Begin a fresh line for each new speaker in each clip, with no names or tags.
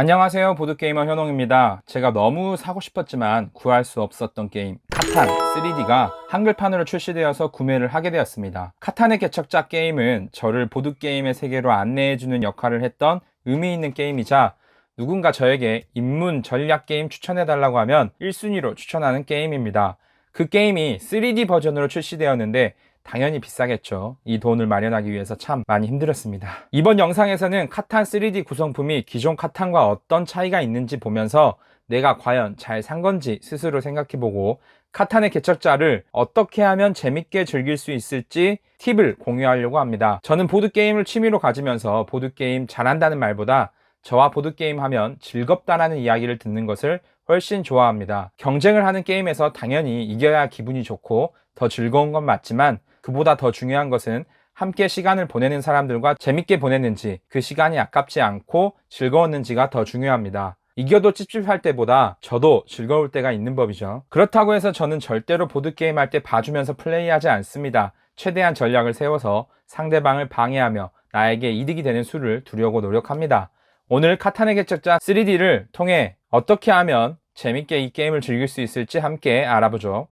안녕하세요, 보드게이머 현홍입니다. 제가 너무 사고 싶었지만 구할 수 없었던 게임 카탄 3D가 한글판으로 출시되어서 구매를 하게 되었습니다. 카탄의 개척자 게임은 저를 보드게임의 세계로 안내해주는 역할을 했던 의미 있는 게임이자 누군가 저에게 입문 전략 게임 추천해달라고 하면 1순위로 추천하는 게임입니다. 그 게임이 3D 버전으로 출시되었는데 당연히 비싸겠죠. 이 돈을 마련하기 위해서 참 많이 힘들었습니다. 이번 영상에서는 카탄 3D 구성품이 기존 카탄과 어떤 차이가 있는지 보면서 내가 과연 잘 산 건지 스스로 생각해보고 카탄의 개척자를 어떻게 하면 재밌게 즐길 수 있을지 팁을 공유하려고 합니다. 저는 보드게임을 취미로 가지면서 보드게임 잘한다는 말보다 저와 보드게임 하면 즐겁다라는 이야기를 듣는 것을 훨씬 좋아합니다. 경쟁을 하는 게임에서 당연히 이겨야 기분이 좋고 더 즐거운 건 맞지만 그보다 더 중요한 것은 함께 시간을 보내는 사람들과 재밌게 보냈는지, 그 시간이 아깝지 않고 즐거웠는지가 더 중요합니다. 이겨도 찝찝할 때보다 저도 즐거울 때가 있는 법이죠. 그렇다고 해서 저는 절대로 보드게임 할 때 봐주면서 플레이하지 않습니다. 최대한 전략을 세워서 상대방을 방해하며 나에게 이득이 되는 수를 두려고 노력합니다. 오늘 카탄의 개척자 3D를 통해 어떻게 하면 재밌게 이 게임을 즐길 수 있을지 함께 알아보죠.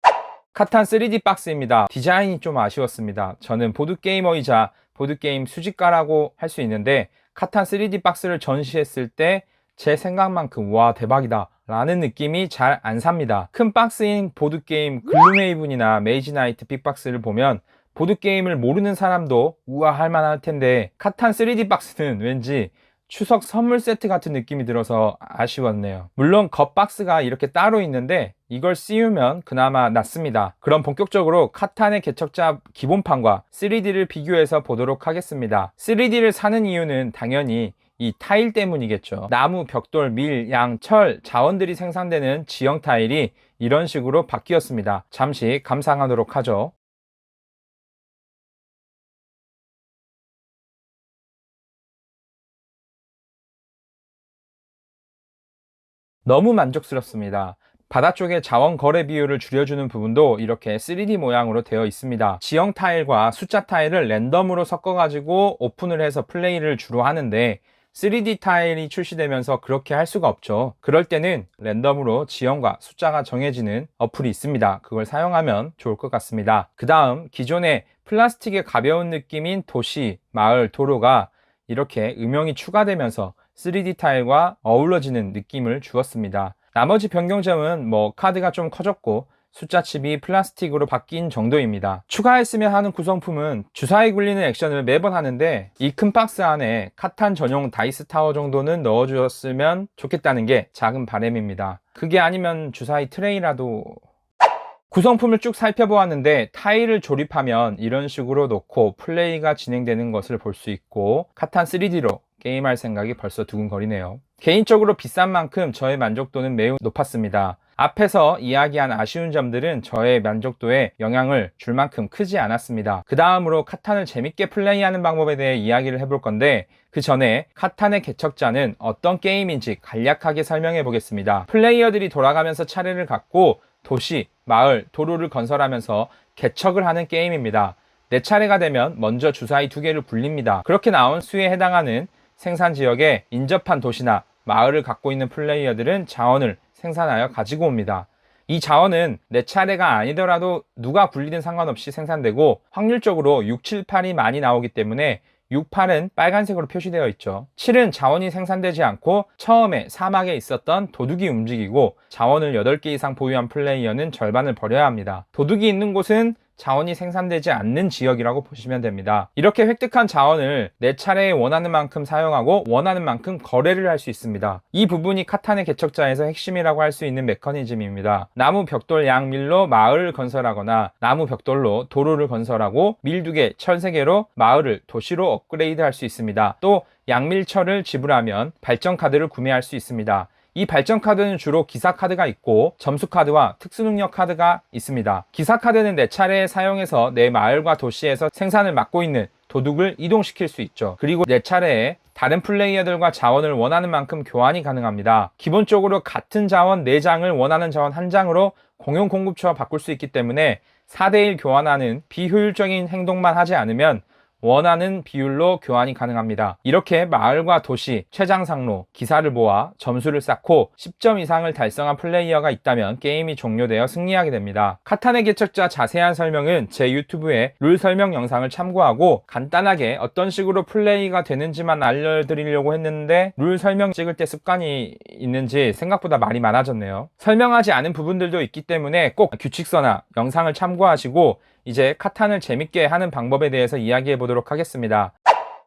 카탄 3D 박스입니다. 디자인이 좀 아쉬웠습니다. 저는 보드게이머이자 보드게임 수집가라고 할 수 있는데 카탄 3D 박스를 전시했을 때 제 생각만큼 와 대박이다 라는 느낌이 잘 안 삽니다. 큰 박스인 보드게임 글룸헤이븐이나 메이지나이트 빅박스를 보면 보드게임을 모르는 사람도 우와 할만할 텐데 카탄 3D 박스는 왠지 추석 선물 세트 같은 느낌이 들어서 아쉬웠네요. 물론 겉박스가 이렇게 따로 있는데 이걸 씌우면 그나마 낫습니다. 그럼 본격적으로 카탄의 개척자 기본판과 3D를 비교해서 보도록 하겠습니다. 3D를 사는 이유는 당연히 이 타일 때문이겠죠. 나무, 벽돌, 밀, 양, 철, 자원들이 생산되는 지형 타일이 이런 식으로 바뀌었습니다. 잠시 감상하도록 하죠. 너무 만족스럽습니다. 바다 쪽의 자원 거래 비율을 줄여주는 부분도 이렇게 3D 모양으로 되어 있습니다. 지형 타일과 숫자 타일을 랜덤으로 섞어가지고 오픈을 해서 플레이를 주로 하는데 3D 타일이 출시되면서 그렇게 할 수가 없죠. 그럴 때는 랜덤으로 지형과 숫자가 정해지는 어플이 있습니다. 그걸 사용하면 좋을 것 같습니다. 그 다음 기존의 플라스틱의 가벼운 느낌인 도시, 마을, 도로가 이렇게 음영이 추가되면서 3D 타일과 어우러지는 느낌을 주었습니다. 나머지 변경점은 카드가 좀 커졌고 숫자칩이 플라스틱으로 바뀐 정도입니다. 추가했으면 하는 구성품은 주사위 굴리는 액션을 매번 하는데 이 큰 박스 안에 카탄 전용 다이스 타워 정도는 넣어주었으면 좋겠다는 게 작은 바람입니다. 그게 아니면 주사위 트레이라도. 구성품을 쭉 살펴보았는데 타일을 조립하면 이런 식으로 놓고 플레이가 진행되는 것을 볼 수 있고 카탄 3D로 게임할 생각이 벌써 두근거리네요. 개인적으로 비싼 만큼 저의 만족도는 매우 높았습니다. 앞에서 이야기한 아쉬운 점들은 저의 만족도에 영향을 줄 만큼 크지 않았습니다. 그 다음으로 카탄을 재밌게 플레이하는 방법에 대해 이야기를 해볼 건데 그 전에 카탄의 개척자는 어떤 게임인지 간략하게 설명해 보겠습니다. 플레이어들이 돌아가면서 차례를 갖고 도시, 마을, 도로를 건설하면서 개척을 하는 게임입니다. 내 차례가 되면 먼저 주사위 2개를 굴립니다. 그렇게 나온 수에 해당하는 생산 지역에 인접한 도시나 마을을 갖고 있는 플레이어들은 자원을 생산하여 가지고 옵니다. 이 자원은 내 차례가 아니더라도 누가 굴리든 상관없이 생산되고 확률적으로 6, 7, 8이 많이 나오기 때문에 6, 8은 빨간색으로 표시되어 있죠. 7은 자원이 생산되지 않고 처음에 사막에 있었던 도둑이 움직이고 자원을 8개 이상 보유한 플레이어는 절반을 버려야 합니다. 도둑이 있는 곳은 자원이 생산되지 않는 지역이라고 보시면 됩니다. 이렇게 획득한 자원을 내 차례에 원하는 만큼 사용하고 원하는 만큼 거래를 할 수 있습니다. 이 부분이 카탄의 개척자에서 핵심이라고 할 수 있는 메커니즘입니다. 나무, 벽돌, 양, 밀로 마을을 건설하거나 나무, 벽돌로 도로를 건설하고 밀 2개, 철 3개로 마을을 도시로 업그레이드 할 수 있습니다. 또 양밀철을 지불하면 발전 카드를 구매할 수 있습니다. 이 발전 카드는 주로 기사 카드가 있고 점수 카드와 특수 능력 카드가 있습니다. 기사 카드는 내 차례에 사용해서 내 마을과 도시에서 생산을 맡고 있는 도둑을 이동시킬 수 있죠. 그리고 내 차례에 다른 플레이어들과 자원을 원하는 만큼 교환이 가능합니다. 기본적으로 같은 자원 4장을 원하는 자원 1장으로 공용 공급처와 바꿀 수 있기 때문에 4대1 교환하는 비효율적인 행동만 하지 않으면 원하는 비율로 교환이 가능합니다. 이렇게 마을과 도시, 최장상로, 기사를 모아 점수를 쌓고 10점 이상을 달성한 플레이어가 있다면 게임이 종료되어 승리하게 됩니다. 카탄의 개척자 자세한 설명은 제 유튜브에 룰 설명 영상을 참고하고 간단하게 어떤 식으로 플레이가 되는지만 알려드리려고 했는데 룰 설명 찍을 때 습관이 있는지 생각보다 말이 많아졌네요. 설명하지 않은 부분들도 있기 때문에 꼭 규칙서나 영상을 참고하시고 이제 카탄을 재밌게 하는 방법에 대해서 이야기해 보도록 하겠습니다.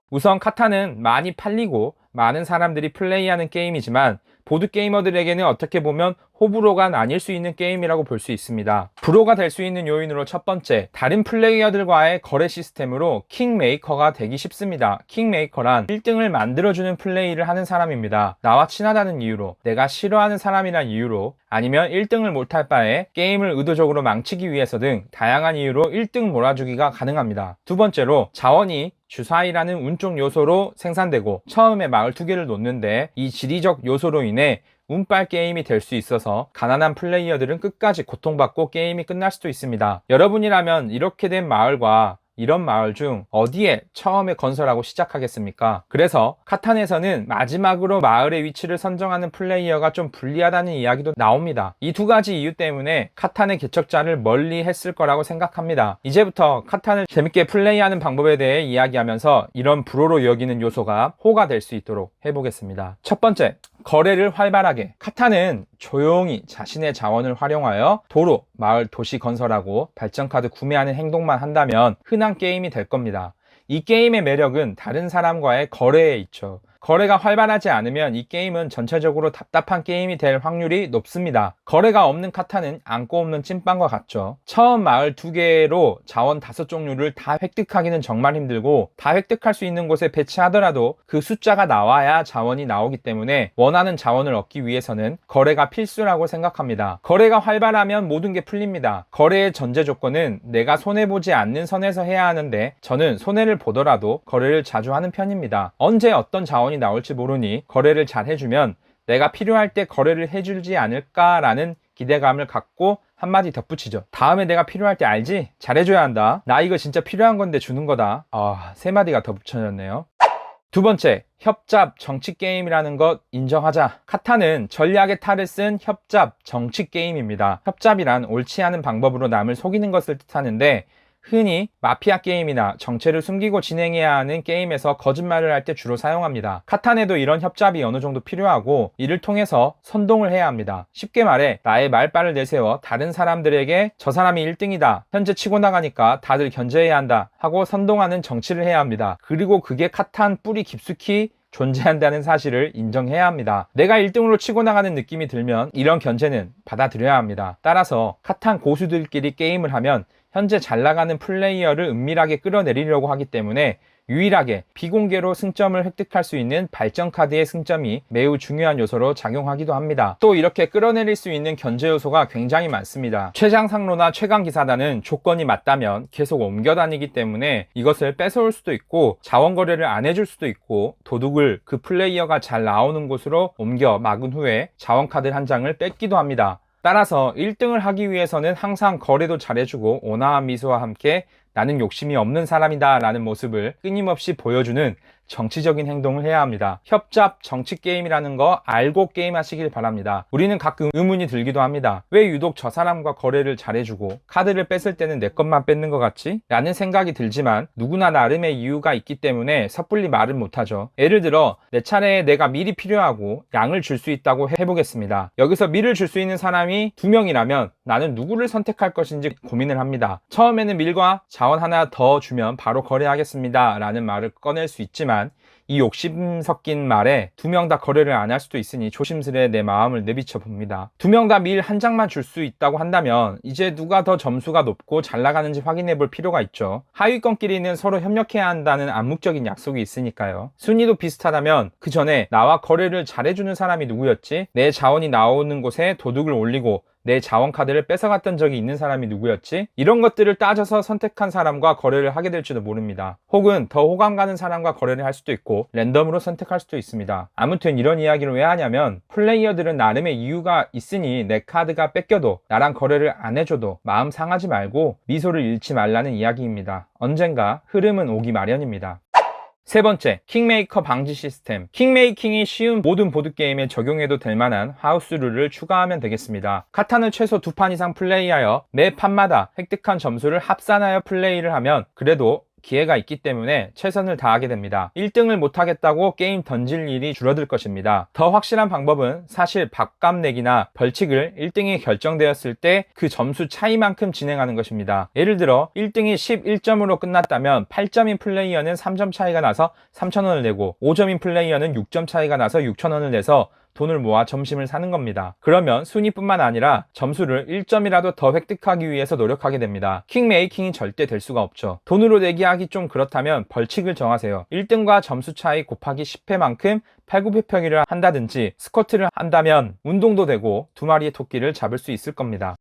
우선 카탄은 많이 팔리고 많은 사람들이 플레이하는 게임이지만 보드게이머들에게는 어떻게 보면 호불호가 나뉠 수 있는 게임이라고 볼 수 있습니다. 불호가 될 수 있는 요인으로 첫 번째, 다른 플레이어들과의 거래 시스템으로 킹메이커가 되기 쉽습니다. 킹메이커란 1등을 만들어주는 플레이를 하는 사람입니다. 나와 친하다는 이유로, 내가 싫어하는 사람이란 이유로, 아니면 1등을 못할 바에 게임을 의도적으로 망치기 위해서 등 다양한 이유로 1등 몰아주기가 가능합니다. 두 번째로, 자원이 주사위라는 운쪽 요소로 생산되고 처음에 마을 2개를 놓는데 이 지리적 요소로 인해 운빨 게임이 될 수 있어서 가난한 플레이어들은 끝까지 고통받고 게임이 끝날 수도 있습니다. 여러분이라면 이렇게 된 마을과 이런 마을 중 어디에 처음에 건설하고 시작하겠습니까? 그래서 카탄에서는 마지막으로 마을의 위치를 선정하는 플레이어가 좀 불리하다는 이야기도 나옵니다. 이 두 가지 이유 때문에 카탄의 개척자를 멀리 했을 거라고 생각합니다. 이제부터 카탄을 재밌게 플레이하는 방법에 대해 이야기하면서 이런 불호로 여기는 요소가 호가 될 수 있도록 해보겠습니다. 첫 번째, 거래를 활발하게. 카탄은 조용히 자신의 자원을 활용하여 도로, 마을, 도시 건설하고 발전카드 구매하는 행동만 한다면 흔한 게임이 될 겁니다. 이 게임의 매력은 다른 사람과의 거래에 있죠. 거래가 활발하지 않으면 이 게임은 전체적으로 답답한 게임이 될 확률이 높습니다. 거래가 없는 카타는 안고 없는 찐빵과 같죠. 처음 마을 2개로 자원 5종류를 다 획득하기는 정말 힘들고 다 획득할 수 있는 곳에 배치하더라도 그 숫자가 나와야 자원이 나오기 때문에 원하는 자원을 얻기 위해서는 거래가 필수라고 생각합니다. 거래가 활발하면 모든 게 풀립니다. 거래의 전제 조건은 내가 손해보지 않는 선에서 해야 하는데 저는 손해를 보더라도 거래를 자주 하는 편입니다. 언제 어떤 자원이 나올지 모르니 거래를 잘 해주면 내가 필요할 때 거래를 해주지 않을까라는 기대감을 갖고 한마디 덧붙이죠. 다음에 내가 필요할 때 알지? 잘해줘야 한다. 나 이거 진짜 필요한 건데 주는 거다. 세 마디가 더 붙여졌네요. 두 번째, 협잡 정치 게임이라는 것 인정하자. 카타는 전략의 탈을 쓴 협잡 정치 게임입니다. 협잡이란 옳지 않은 방법으로 남을 속이는 것을 뜻하는데 흔히 마피아 게임이나 정체를 숨기고 진행해야 하는 게임에서 거짓말을 할 때 주로 사용합니다. 카탄에도 이런 협잡이 어느 정도 필요하고 이를 통해서 선동을 해야 합니다. 쉽게 말해 나의 말빨을 내세워 다른 사람들에게 저 사람이 1등이다. 현재 치고 나가니까 다들 견제해야 한다. 하고 선동하는 정치를 해야 합니다. 그리고 그게 카탄 뿌리 깊숙이 존재한다는 사실을 인정해야 합니다. 내가 1등으로 치고 나가는 느낌이 들면 이런 견제는 받아들여야 합니다. 따라서 카탄 고수들끼리 게임을 하면 현재 잘 나가는 플레이어를 은밀하게 끌어내리려고 하기 때문에 유일하게 비공개로 승점을 획득할 수 있는 발전 카드의 승점이 매우 중요한 요소로 작용하기도 합니다. 또 이렇게 끌어내릴 수 있는 견제 요소가 굉장히 많습니다. 최장상로나 최강기사단은 조건이 맞다면 계속 옮겨 다니기 때문에 이것을 뺏어올 수도 있고 자원 거래를 안 해줄 수도 있고 도둑을 그 플레이어가 잘 나오는 곳으로 옮겨 막은 후에 자원 카드 한 장을 뺏기도 합니다. 따라서 1등을 하기 위해서는 항상 거래도 잘해주고 온화한 미소와 함께 나는 욕심이 없는 사람이다 라는 모습을 끊임없이 보여주는 정치적인 행동을 해야 합니다. 협잡 정치 게임이라는 거 알고 게임하시길 바랍니다. 우리는 가끔 의문이 들기도 합니다. 왜 유독 저 사람과 거래를 잘해주고 카드를 뺐을 때는 내 것만 뺏는 것 같지? 라는 생각이 들지만 누구나 나름의 이유가 있기 때문에 섣불리 말은 못하죠. 예를 들어 내 차례에 내가 밀이 필요하고 양을 줄 수 있다고 해보겠습니다. 여기서 밀을 줄 수 있는 사람이 2명이라면 나는 누구를 선택할 것인지 고민을 합니다. 처음에는 밀과 자원 하나 더 주면 바로 거래하겠습니다 라는 말을 꺼낼 수 있지만 이 욕심 섞인 말에 2명 다 거래를 안 할 수도 있으니 조심스레 내 마음을 내비쳐 봅니다. 2명 다 밀 한 장만 줄 수 있다고 한다면 이제 누가 더 점수가 높고 잘 나가는지 확인해 볼 필요가 있죠. 하위권끼리는 서로 협력해야 한다는 암묵적인 약속이 있으니까요. 순위도 비슷하다면 그 전에 나와 거래를 잘해주는 사람이 누구였지? 내 자원이 나오는 곳에 도둑을 올리고 내 자원 카드를 뺏어갔던 적이 있는 사람이 누구였지? 이런 것들을 따져서 선택한 사람과 거래를 하게 될지도 모릅니다. 혹은 더 호감 가는 사람과 거래를 할 수도 있고 랜덤으로 선택할 수도 있습니다. 아무튼 이런 이야기를 왜 하냐면 플레이어들은 나름의 이유가 있으니 내 카드가 뺏겨도 나랑 거래를 안 해줘도 마음 상하지 말고 미소를 잃지 말라는 이야기입니다. 언젠가 흐름은 오기 마련입니다. 세 번째, 킹메이커 방지 시스템. 킹메이킹이 쉬운 모든 보드게임에 적용해도 될 만한 하우스 룰을 추가하면 되겠습니다. 카타는 최소 2판 이상 플레이하여 매 판마다 획득한 점수를 합산하여 플레이를 하면 그래도 기회가 있기 때문에 최선을 다하게 됩니다. 1등을 못하겠다고 게임 던질 일이 줄어들 것입니다. 더 확실한 방법은 사실 밥값 내기나 벌칙을 1등이 결정되었을 때 그 점수 차이만큼 진행하는 것입니다. 예를 들어 1등이 11점으로 끝났다면 8점인 플레이어는 3점 차이가 나서 3,000원을 내고 5점인 플레이어는 6점 차이가 나서 6,000원을 내서 돈을 모아 점심을 사는 겁니다. 그러면 순위뿐만 아니라 점수를 1점이라도 더 획득하기 위해서 노력하게 됩니다. 킹메이킹이 절대 될 수가 없죠. 돈으로 내기하기 좀 그렇다면 벌칙을 정하세요. 1등과 점수 차이 곱하기 10회만큼 팔굽혀펴기를 한다든지 스쿼트를 한다면 운동도 되고 두 마리의 토끼를 잡을 수 있을 겁니다.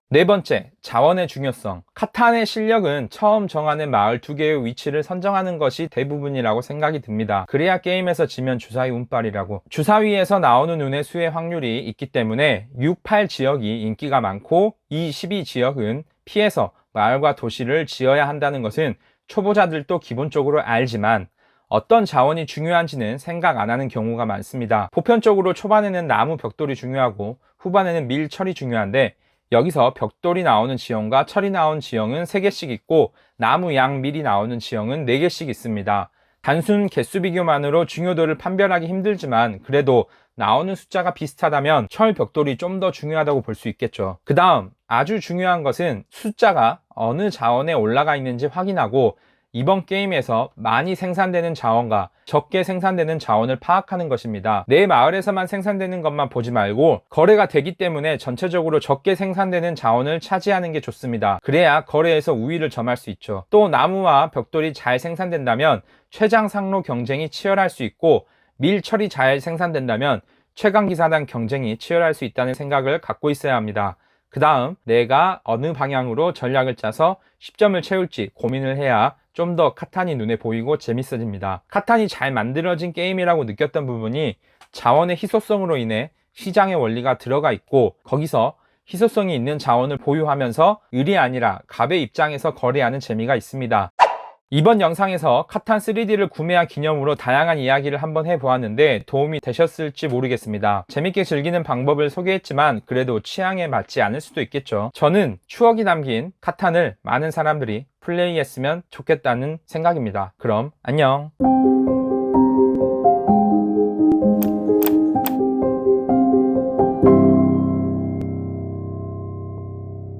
네 번째, 자원의 중요성. 카탄의 실력은 처음 정하는 마을 2개의 위치를 선정하는 것이 대부분이라고 생각이 듭니다. 그래야 게임에서 지면 주사위 운빨이라고. 주사위에서 나오는 운의 수의 확률이 있기 때문에 6, 8 지역이 인기가 많고 2, 12 지역은 피해서 마을과 도시를 지어야 한다는 것은 초보자들도 기본적으로 알지만 어떤 자원이 중요한지는 생각 안 하는 경우가 많습니다. 보편적으로 초반에는 나무 벽돌이 중요하고 후반에는 밀 철이 중요한데 여기서 벽돌이 나오는 지형과 철이 나오는 지형은 3개씩 있고 나무, 양, 밀이 나오는 지형은 4개씩 있습니다. 단순 개수 비교만으로 중요도를 판별하기 힘들지만 그래도 나오는 숫자가 비슷하다면 철, 벽돌이 좀 더 중요하다고 볼 수 있겠죠. 그 다음 아주 중요한 것은 숫자가 어느 자원에 올라가 있는지 확인하고 이번 게임에서 많이 생산되는 자원과 적게 생산되는 자원을 파악하는 것입니다. 내 마을에서만 생산되는 것만 보지 말고 거래가 되기 때문에 전체적으로 적게 생산되는 자원을 차지하는 게 좋습니다. 그래야 거래에서 우위를 점할 수 있죠. 또 나무와 벽돌이 잘 생산된다면 최장상로 경쟁이 치열할 수 있고 밀철이 잘 생산된다면 최강기사단 경쟁이 치열할 수 있다는 생각을 갖고 있어야 합니다. 그 다음 내가 어느 방향으로 전략을 짜서 10점을 채울지 고민을 해야 좀 더 카탄이 눈에 보이고 재밌어집니다. 카탄이 잘 만들어진 게임이라고 느꼈던 부분이 자원의 희소성으로 인해 시장의 원리가 들어가 있고 거기서 희소성이 있는 자원을 보유하면서 을이 아니라 갑의 입장에서 거래하는 재미가 있습니다. 이번 영상에서 카탄 3D를 구매한 기념으로 다양한 이야기를 한번 해보았는데 도움이 되셨을지 모르겠습니다. 재밌게 즐기는 방법을 소개했지만 그래도 취향에 맞지 않을 수도 있겠죠. 저는 추억이 담긴 카탄을 많은 사람들이 플레이했으면 좋겠다는 생각입니다. 그럼 안녕.